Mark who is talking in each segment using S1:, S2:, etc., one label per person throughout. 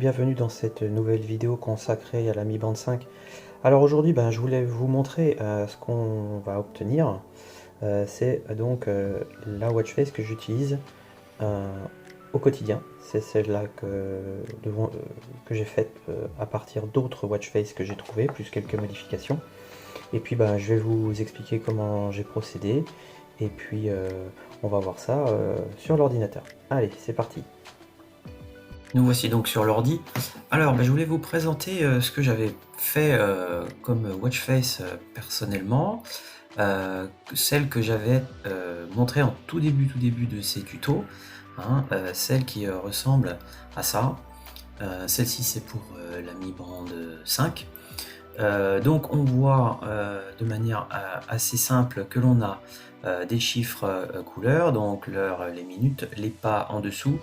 S1: bienvenue dans cette nouvelle vidéo consacrée à la Mi Band 5. Alors aujourd'hui, je voulais vous montrer ce qu'on va obtenir. C'est donc la watch face que j'utilise au quotidien. C'est celle-là que j'ai faite à partir d'autres watch face que j'ai trouvées, plus quelques modifications. Et puis je vais vous expliquer comment j'ai procédé. Et puis on va voir ça sur l'ordinateur. Allez, c'est parti. Nous voici donc sur l'ordi. Alors, je voulais vous présenter ce que j'avais fait comme watch face personnellement, celle que j'avais montrée en tout début de ces tutos, hein, celle qui ressemble à ça. Celle-ci c'est pour la Mi Band 5. Donc on voit de manière assez simple que l'on a des chiffres couleurs, donc l'heure, les minutes, les pas en dessous,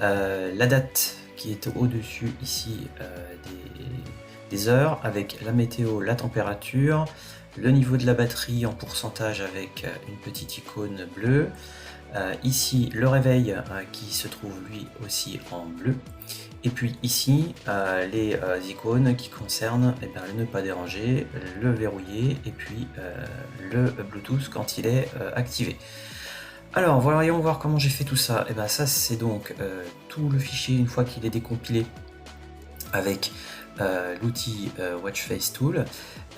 S1: la date qui est au-dessus ici des heures, avec la météo, la température, le niveau de la batterie en pourcentage avec une petite icône bleue, ici le réveil qui se trouve lui aussi en bleu, et puis ici les icônes qui concernent le ne pas déranger, le verrouiller et puis le Bluetooth quand il est activé. Alors voyons voir comment j'ai fait tout ça. Ça c'est donc tout le fichier une fois qu'il est décompilé avec l'outil Watch Face Tool.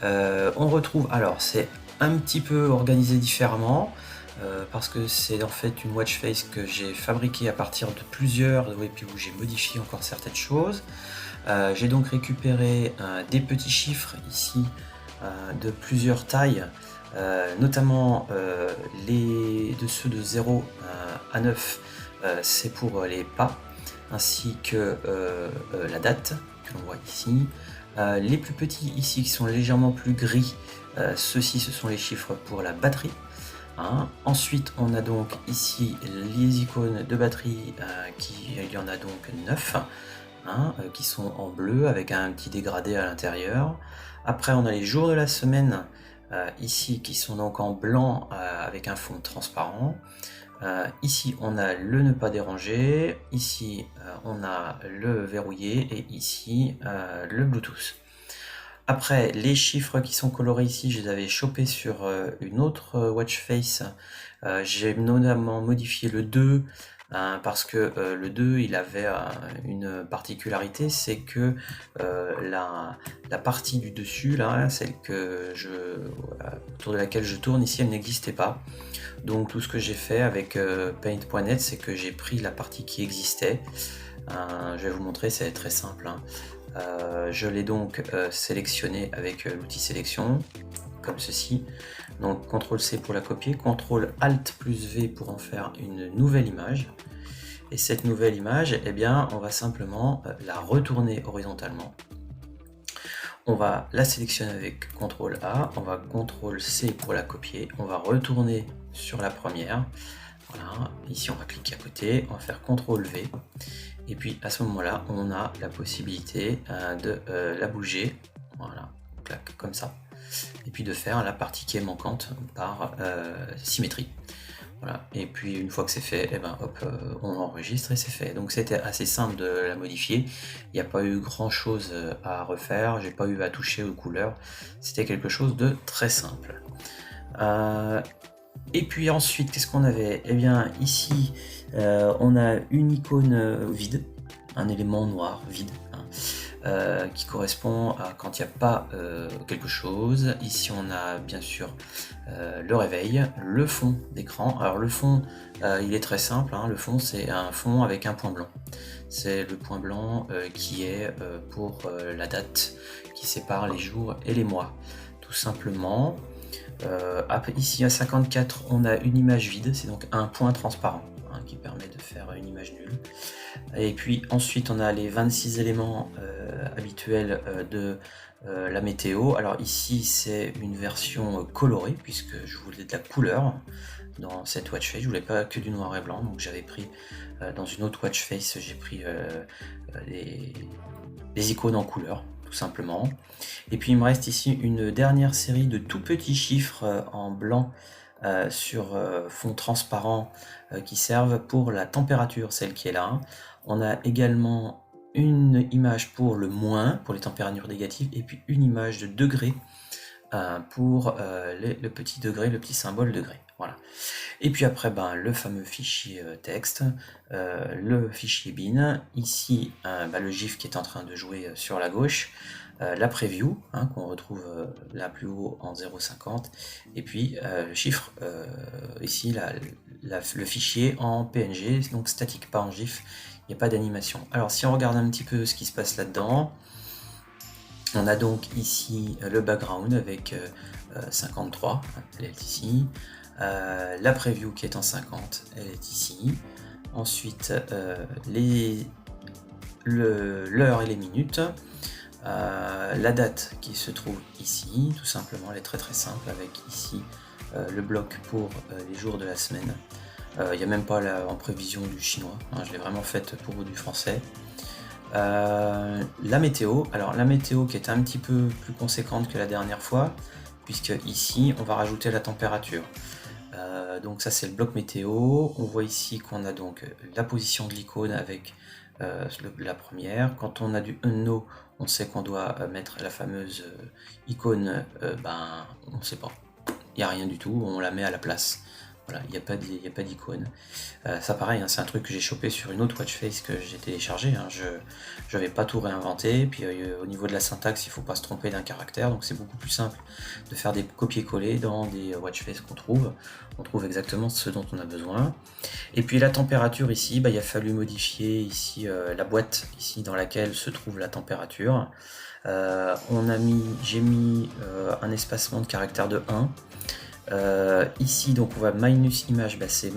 S1: On retrouve, alors c'est un petit peu organisé différemment parce que c'est en fait une watch face que j'ai fabriquée à partir de plusieurs et puis où j'ai modifié encore certaines choses. J'ai donc récupéré des petits chiffres ici de plusieurs tailles, notamment ceux de 0 à 9, c'est pour les pas, ainsi que la date que l'on voit ici. Les plus petits ici qui sont légèrement plus gris, ceux-ci ce sont les chiffres pour la batterie. Ensuite on a donc ici les icônes de batterie, il y en a donc 9, qui sont en bleu avec un petit dégradé à l'intérieur. Après on a les jours de la semaine ici qui sont donc en blanc avec un fond transparent. Ici on a le ne pas déranger, ici on a le verrouillé et ici le Bluetooth. Après, les chiffres qui sont colorés ici, je les avais chopés sur une autre watch face. J'ai notamment modifié le 2 parce que le 2 il avait une particularité, c'est que la partie du dessus, là, celle autour de laquelle je tourne ici, elle n'existait pas. Donc tout ce que j'ai fait avec Paint.net, c'est que j'ai pris la partie qui existait. Je vais vous montrer, c'est très simple. Je l'ai donc sélectionné avec l'outil sélection, comme ceci. Donc CTRL-C pour la copier, CTRL-ALT plus V pour en faire une nouvelle image. Et cette nouvelle image, on va simplement la retourner horizontalement. On va la sélectionner avec CTRL-A, on va CTRL-C pour la copier, on va retourner sur la première. Voilà, ici on va cliquer à côté, on va faire CTRL-V. Et puis à ce moment-là, on a la possibilité de la bouger, voilà, clac, comme ça. Et puis de faire la partie qui est manquante par symétrie. Voilà. Et puis une fois que c'est fait, hop, on enregistre et c'est fait. Donc c'était assez simple de la modifier. Il n'y a pas eu grand chose à refaire, j'ai pas eu à toucher aux couleurs. C'était quelque chose de très simple. Et puis ensuite, qu'est-ce qu'on avait? Ici, on a une icône vide, un élément noir vide, qui correspond à quand il n'y a pas quelque chose. Ici, on a bien sûr le réveil, le fond d'écran. Alors le fond, il est très simple, le fond c'est un fond avec un point blanc. C'est le point blanc qui est pour la date qui sépare les jours et les mois, tout simplement. Ici à 54 on a une image vide, c'est donc un point transparent qui permet de faire une image nulle. Et puis ensuite on a les 26 éléments habituels de la météo. Alors ici c'est une version colorée puisque je voulais de la couleur dans cette watch face, je voulais pas que du noir et blanc, donc j'avais pris dans une autre watch face, j'ai pris les icônes en couleur tout simplement. Et puis il me reste ici une dernière série de tout petits chiffres en blanc sur fond transparent qui servent pour la température, celle qui est là. On a également une image pour le moins, pour les températures négatives, et puis une image de degré pour le petit degré, le petit symbole degré. Voilà. Et puis après, le fameux fichier texte, le fichier bin, ici le GIF qui est en train de jouer sur la gauche, la preview qu'on retrouve là plus haut en 0,50, et puis le chiffre, ici le fichier en PNG, donc statique, pas en GIF, il n'y a pas d'animation. Alors si on regarde un petit peu ce qui se passe là-dedans, on a donc ici le background avec 53, elle est ici. La preview qui est en 50, elle est ici. Ensuite, l'heure et les minutes. La date qui se trouve ici, tout simplement, elle est très très simple avec ici le bloc pour les jours de la semaine. Il n'y a même pas en prévision du chinois, je l'ai vraiment faite pour du français. La météo, alors la météo qui est un petit peu plus conséquente que la dernière fois, puisque ici on va rajouter la température. Donc ça c'est le bloc météo, on voit ici qu'on a donc la position de l'icône avec la première. Quand on a du unknown, on sait qu'on doit mettre la fameuse icône, on ne sait pas, il n'y a rien du tout, on la met à la place. Voilà, il n'y a pas d'icône. Ça pareil, c'est un truc que j'ai chopé sur une autre watch face que j'ai téléchargé. Je n'avais pas tout réinventé. Puis au niveau de la syntaxe, il ne faut pas se tromper d'un caractère. Donc c'est beaucoup plus simple de faire des copier-coller dans des watch face qu'on trouve. On trouve exactement ce dont on a besoin. Et puis la température ici, il a fallu modifier ici la boîte ici dans laquelle se trouve la température. J'ai mis un espacement de caractère de 1. Ici donc on voit minus image, c'est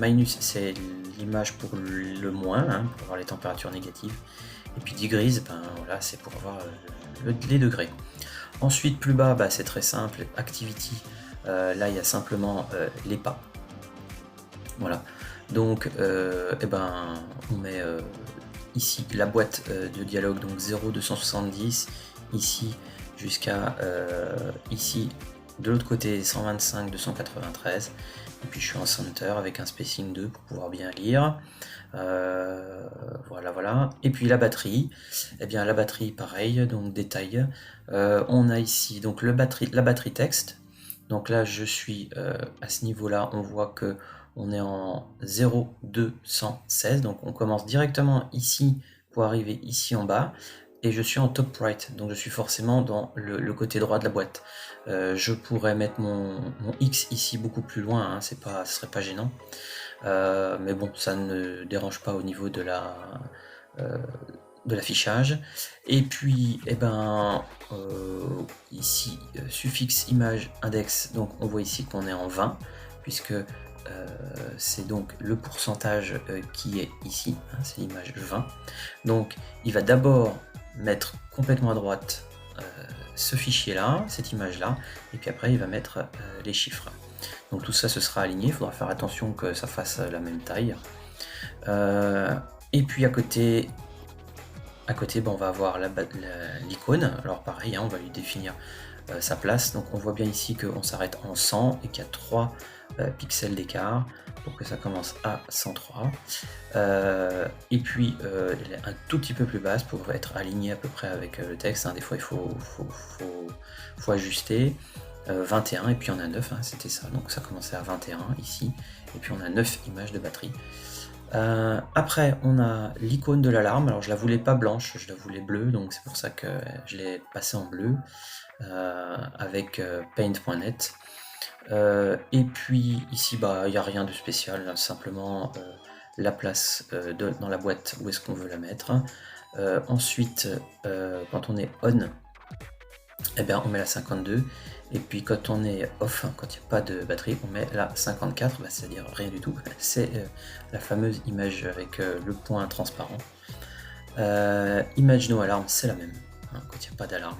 S1: l'image pour le moins, pour avoir les températures négatives, et puis degrees, voilà, c'est pour avoir les degrés. Ensuite plus bas, c'est très simple, activity, là il y a simplement les pas. Voilà, donc on met ici la boîte de dialogue, donc 0,270, ici jusqu'à ici. De l'autre côté 125, 293, et puis je suis en center avec un spacing 2 pour pouvoir bien lire. Voilà. Et puis la batterie, la batterie pareil, donc détail. On a ici donc la batterie texte. Donc là je suis à ce niveau-là, on voit que on est en 0,216, donc on commence directement ici pour arriver ici en bas. Et je suis en top right, donc je suis forcément dans le côté droit de la boîte. Je pourrais mettre mon X ici beaucoup plus loin, ce serait pas gênant. Mais bon, ça ne dérange pas au niveau de l'affichage. Et puis, ici, suffixe image index, donc on voit ici qu'on est en 20, puisque c'est donc le pourcentage qui est ici, c'est l'image 20. Donc, il va d'abord mettre complètement à droite ce fichier là, cette image là, et puis après il va mettre les chiffres. Donc tout ça ce sera aligné, il faudra faire attention que ça fasse la même taille. Et puis à côté on va avoir l'icône. Alors pareil, on va lui définir sa place. Donc on voit bien ici qu'on s'arrête en 100 et qu'il y a 3 pixels d'écart pour que ça commence à 103. Et puis elle est un tout petit peu plus basse pour être aligné à peu près avec le texte. Des fois il faut ajuster. 21 et puis on a 9, c'était ça. Donc ça commençait à 21 ici. Et puis on a 9 images de batterie. Après on a l'icône de l'alarme. Alors je la voulais pas blanche, je la voulais bleue, donc c'est pour ça que je l'ai passée en bleu avec paint.net. Et puis ici il n'y a rien de spécial, simplement la place dans la boîte où est-ce qu'on veut la mettre. Ensuite quand on est on, on met la 52, et puis quand on est off, quand il n'y a pas de batterie, on met la 54, c'est-à-dire rien du tout. C'est la fameuse image avec le point transparent. Image no alarme, c'est la même, quand il n'y a pas d'alarme.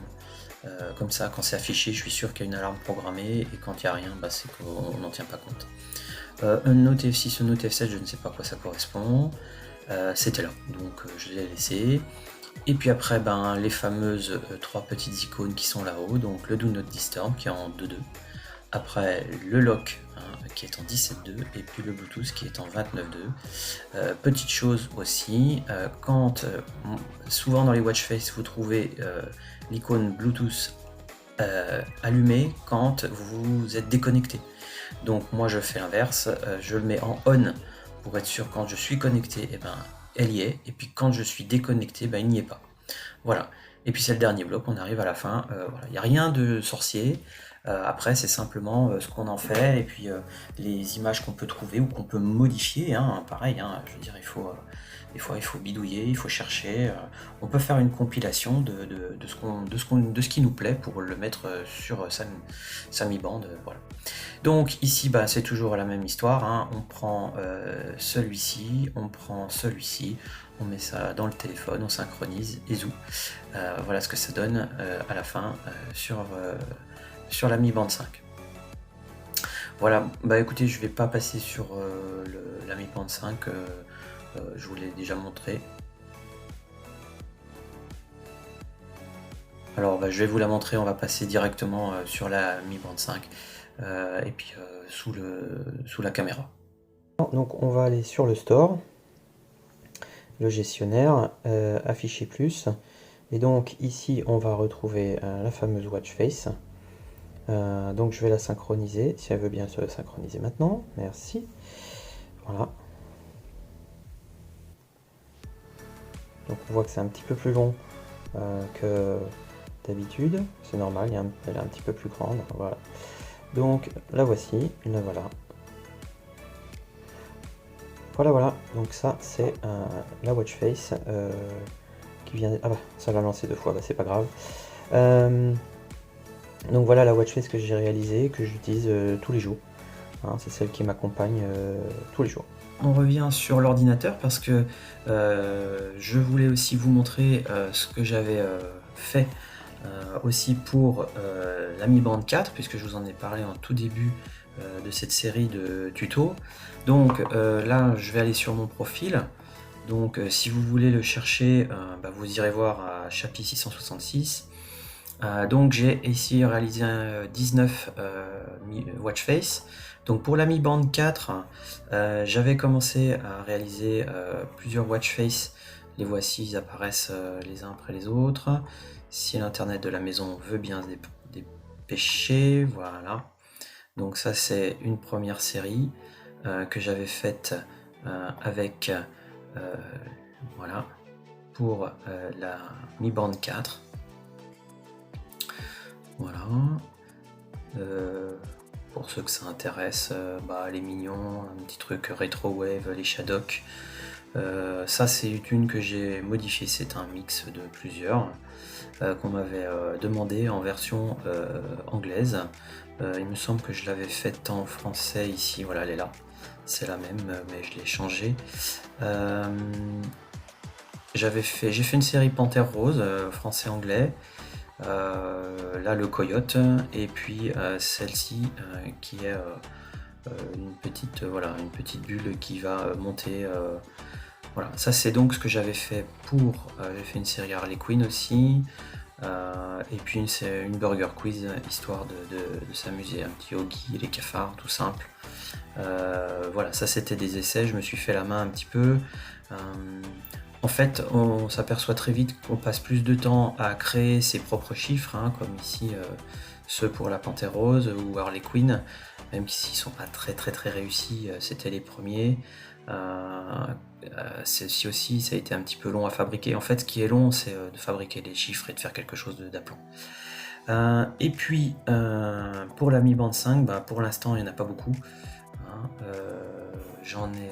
S1: Comme ça, quand c'est affiché, je suis sûr qu'il y a une alarme programmée, et quand il n'y a rien, c'est qu'on n'en tient pas compte. Un note F6, un note F7, je ne sais pas à quoi ça correspond. C'était là, donc je l'ai laissé. Et puis après, les fameuses 3 petites icônes qui sont là-haut, donc le Do Not Disturb qui est en 2.2, après le lock qui est en 17.2 et puis le Bluetooth qui est en 29.2. Petite chose aussi, quand souvent dans les watch face vous trouvez l'icône Bluetooth allumée quand vous êtes déconnecté. Donc moi je fais l'inverse, je le mets en on pour être sûr quand je suis connecté, et ben elle y est, et puis quand je suis déconnecté, ben il n'y est pas. Voilà. Et puis c'est le dernier bloc, on arrive à la fin. Voilà. Il n'y a rien de sorcier. Après, c'est simplement ce qu'on en fait et puis les images qu'on peut trouver ou qu'on peut modifier. Hein, pareil, hein, je veux dire, des fois, il faut bidouiller, il faut chercher. On peut faire une compilation de ce qui nous plaît pour le mettre sur sa Mi Band. Voilà. Donc ici, bah, c'est toujours la même histoire. Hein. On prend celui-ci, on prend celui-ci. On met ça dans le téléphone, on synchronise et zou. Voilà ce que ça donne à la fin sur la Mi Band 5. Voilà, bah écoutez, je vais pas passer sur la Mi Band 5, je vous l'ai déjà montré. Alors bah, je vais vous la montrer, on va passer directement sur la Mi Band 5 et puis sous la caméra. Donc on va aller sur le store, le gestionnaire, afficher plus, et donc ici on va retrouver la fameuse watch face. Donc je vais la synchroniser, si elle veut bien se synchroniser maintenant, merci. Voilà. Donc on voit que c'est un petit peu plus long que d'habitude, c'est normal, elle est un petit peu plus grande, voilà. Donc la voici, la voilà. Voilà, donc ça c'est la watch face qui vient... Ah bah, ça l'a lancé 2 fois, bah, c'est pas grave. Donc voilà la watch face que j'ai réalisée, que j'utilise tous les jours. Hein, c'est celle qui m'accompagne tous les jours. On revient sur l'ordinateur parce que je voulais aussi vous montrer ce que j'avais fait aussi pour la Mi Band 4, puisque je vous en ai parlé en tout début de cette série de tutos. Donc là je vais aller sur mon profil. Donc si vous voulez le chercher, bah, vous irez voir à Chapi 666. Donc j'ai ici réalisé 19 watch face. Donc pour la Mi Band 4, j'avais commencé à réaliser plusieurs watch face. Les voici, ils apparaissent les uns après les autres. Si l'internet de la maison veut bien se dépêcher, voilà. Donc ça c'est une première série que j'avais faite avec voilà, pour la Mi Band 4. Voilà. Pour ceux que ça intéresse, bah, les mignons, un petit truc rétro wave, les Shadok. Ça c'est une que j'ai modifiée, c'est un mix de plusieurs qu'on m'avait demandé en version anglaise. Il me semble que je l'avais faite en français ici, voilà, elle est là. C'est la même, mais je l'ai changée. J'ai fait une série Panthère Rose, français-anglais. Là le coyote, et puis celle-ci qui est une petite bulle qui va monter. Voilà, ça c'est donc ce que j'avais fait pour. J'ai fait une série Harley Quinn aussi, et puis une burger quiz, histoire de s'amuser, un petit hoagie, les cafards, tout simple. Voilà, ça c'était des essais, je me suis fait la main un petit peu. En fait, on s'aperçoit très vite qu'on passe plus de temps à créer ses propres chiffres, hein, comme ici ceux pour la Panthère Rose ou Harley Quinn, même s'ils sont pas très réussis, c'était les premiers. Celle-ci aussi, ça a été un petit peu long à fabriquer. En fait, ce qui est long, c'est de fabriquer les chiffres et de faire quelque chose d'appelant. Et puis, pour la Mi Band 5, bah, pour l'instant, il n'y en a pas beaucoup. Hein, j'en ai...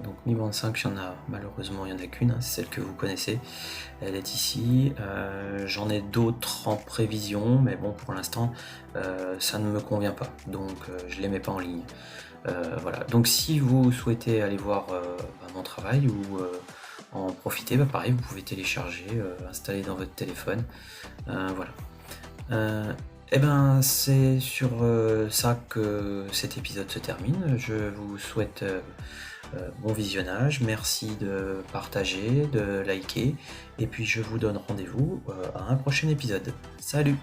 S1: donc Mi Band 5, il y en a malheureusement, il n'y en a qu'une, hein, c'est celle que vous connaissez, elle est ici. J'en ai d'autres en prévision, mais bon, pour l'instant ça ne me convient pas, donc je les mets pas en ligne. Voilà, donc si vous souhaitez aller voir mon travail ou en profiter, bah, pareil, vous pouvez télécharger, installer dans votre téléphone. Voilà. Et ben c'est sur ça que cet épisode se termine. Je vous souhaite Bon visionnage, merci de partager, de liker, et puis je vous donne rendez-vous à un prochain épisode. Salut!